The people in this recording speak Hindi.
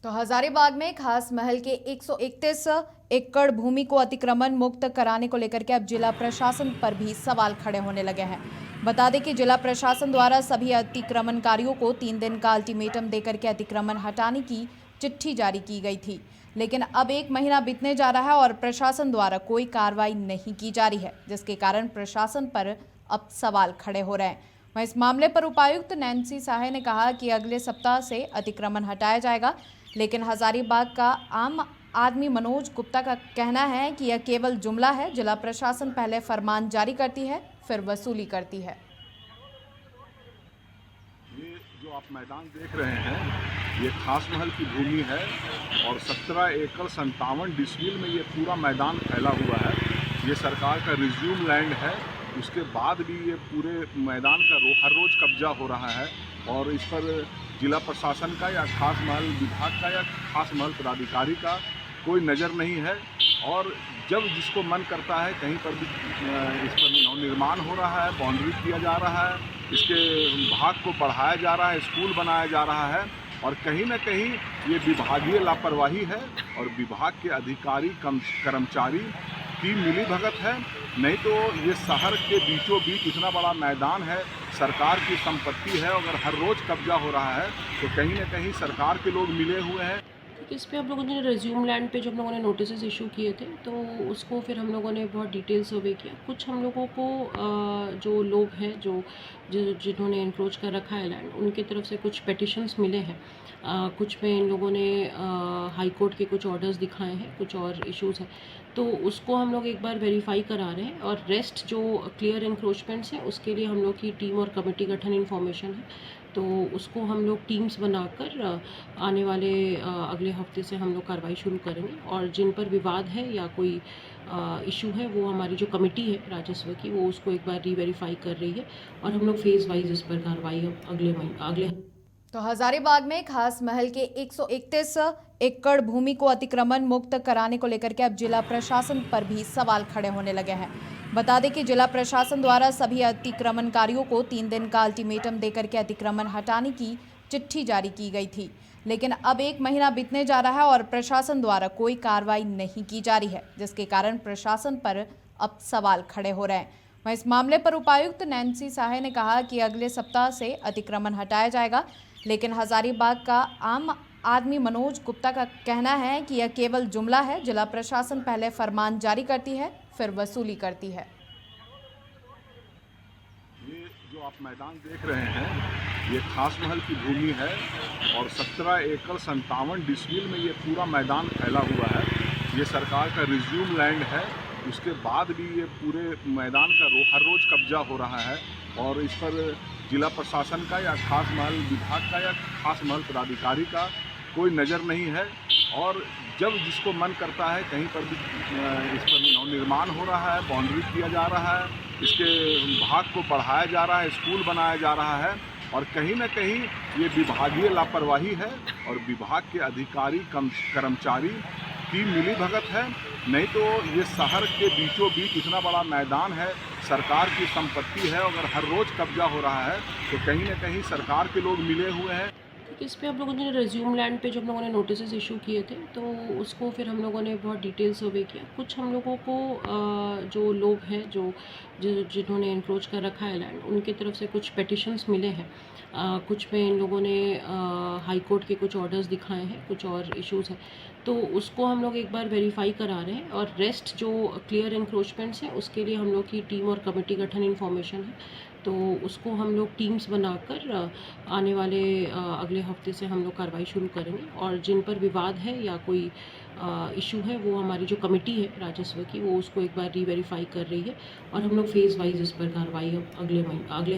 तो हजारीबाग में खास महल के 131 एकड़ भूमि को अतिक्रमण मुक्त कराने को लेकर के अब जिला प्रशासन पर भी सवाल खड़े होने लगे हैं। बता दें कि जिला प्रशासन द्वारा सभी अतिक्रमणकारियों को 3 दिन का अल्टीमेटम देकर के अतिक्रमण हटाने की चिट्ठी जारी की गई थी, लेकिन अब 1 महीना बीतने जा रहा है और प्रशासन द्वारा कोई कार्रवाई नहीं की जा रही है, जिसके कारण प्रशासन पर अब सवाल खड़े हो रहे हैं। वहीं इस मामले पर उपायुक्त नैन्सी साहे ने कहा कि अगले सप्ताह से अतिक्रमण हटाया जाएगा, लेकिन हजारीबाग का आम आदमी मनोज गुप्ता का कहना है कि यह केवल जुमला है। जिला प्रशासन पहले फरमान जारी करती है, फिर वसूली करती है। ये जो आप मैदान देख रहे हैं, ये खास महल की भूमि है और 17 एकड़ 57 डिसमिल में ये पूरा मैदान फैला हुआ है। ये सरकार का रिज्यूम लैंड है। उसके बाद भी ये पूरे मैदान का हर रोज़ कब्जा हो रहा है और इस पर जिला प्रशासन का या खास महल विभाग का या खास महल पदाधिकारी का कोई नज़र नहीं है। और जब जिसको मन करता है कहीं पर भी इस पर नवनिर्माण हो रहा है, बाउंड्री किया जा रहा है, इसके भाग को बढ़ाया जा रहा है, स्कूल बनाया जा रहा है और कहीं ना कहीं ये विभागीय लापरवाही है और विभाग के अधिकारी कर्मचारी की मिलीभगत है। नहीं तो ये शहर के बीचों बीच इतना बड़ा मैदान है, सरकार की संपत्ति है। अगर हर रोज़ कब्जा हो रहा है तो कहीं ना कहीं सरकार के लोग मिले हुए हैं। इस पे हम लोगों ने रिज्यूम लैंड पे जो हम लोगों ने नोटिस इशू किए थे, तो उसको फिर हम लोगों ने बहुत डिटेल सर्वे किया। कुछ हम लोगों को जो लोग हैं जिन्होंने इनक्रोच कर रखा है लैंड, उनकी तरफ से कुछ पेटिशंस मिले हैं। कुछ में इन लोगों ने हाई कोर्ट के कुछ ऑर्डर्स दिखाए हैं, कुछ और इश्यूज हैं, तो उसको हम लोग एक बार वेरीफाई करा रहे हैं। और रेस्ट जो क्लियर इंक्रोचमेंट्स हैं उसके लिए हम लोग की टीम और कमेटी गठन इन्फॉर्मेशन है, तो उसको हम लोग टीम्स बनाकर आने वाले अगले हफ्ते से हम लोग कार्रवाई शुरू करेंगे। और जिन पर विवाद है या कोई इशू है, वो हमारी जो कमेटी है राजस्व की, वो उसको एक बार रीवेरीफाई कर रही है और हम लोग फेज़ वाइज इस पर कार्रवाई अगले तो हजारीबाग में खास महल के 131 एकड़ भूमि को अतिक्रमण मुक्त कराने को लेकर के अब जिला प्रशासन पर भी सवाल खड़े होने लगे हैं। बता दें कि जिला प्रशासन द्वारा सभी अतिक्रमणकारियों को 3 दिन का अल्टीमेटम देकर के अतिक्रमण हटाने की चिट्ठी जारी की गई थी, लेकिन अब 1 महीना बीतने जा रहा है और प्रशासन द्वारा कोई कार्रवाई नहीं की जा रही है, जिसके कारण प्रशासन पर अब सवाल खड़े हो रहे हैं। वहीं इस मामले पर उपायुक्त नैन्सी साहे ने कहा कि अगले सप्ताह से अतिक्रमण हटाया जाएगा, लेकिन हजारीबाग का आम आदमी मनोज गुप्ता का कहना है कि यह केवल जुमला है। जिला प्रशासन पहले फरमान जारी करती है, फिर वसूली करती है। ये जो आप मैदान देख रहे हैं, ये खास महल की भूमि है और 17 एकड़ 57 डिसमिल में ये पूरा मैदान फैला हुआ है। ये सरकार का रिज्यूम लैंड है। उसके बाद भी ये पूरे मैदान का हर रोज़ कब्जा हो रहा है और इस पर जिला प्रशासन का या खास महल विभाग का या खास महल पदाधिकारी का कोई नज़र नहीं है। और जब जिसको मन करता है कहीं पर भी इस पर नवनिर्माण हो रहा है, बाउंड्री किया जा रहा है, इसके भाग को बढ़ाया जा रहा है, स्कूल बनाया जा रहा है और कहीं ना कहीं ये विभागीय लापरवाही है और विभाग के अधिकारी कर्मचारी की मिलीभगत है। नहीं तो ये शहर के बीचों बीच इतना बड़ा मैदान है, सरकार की संपत्ति है। अगर हर रोज़ कब्जा हो रहा है तो कहीं ना कहीं सरकार के लोग मिले हुए हैं। इस पे हम लोगों ने रिज्यूम लैंड पे जो हम लोगों ने नोटिस इशू किए थे, तो उसको फिर हम लोगों ने बहुत डिटेल सर्वे किया। कुछ हम लोगों को जो लोग हैं जिन्होंने इनक्रोच कर रखा है लैंड, उनकी तरफ से कुछ पेटिशंस मिले हैं। कुछ में इन लोगों ने हाई कोर्ट के कुछ ऑर्डर्स दिखाए हैं, कुछ और इश्यूज हैं, तो उसको हम लोग एक बार वेरीफाई करा रहे हैं। और रेस्ट जो क्लियर इंक्रोचमेंट्स हैं उसके लिए हम लोग की टीम और कमेटी गठन इन्फॉर्मेशन है, तो उसको हम लोग टीम्स बनाकर आने वाले अगले हफ्ते से हम लोग कार्रवाई शुरू करेंगे। और जिन पर विवाद है या कोई इशू है, वो हमारी जो कमेटी है राजस्व की, वो उसको एक बार रीवेरीफाई कर रही है और हम लोग फेज़ वाइज इस पर कार्रवाई अगले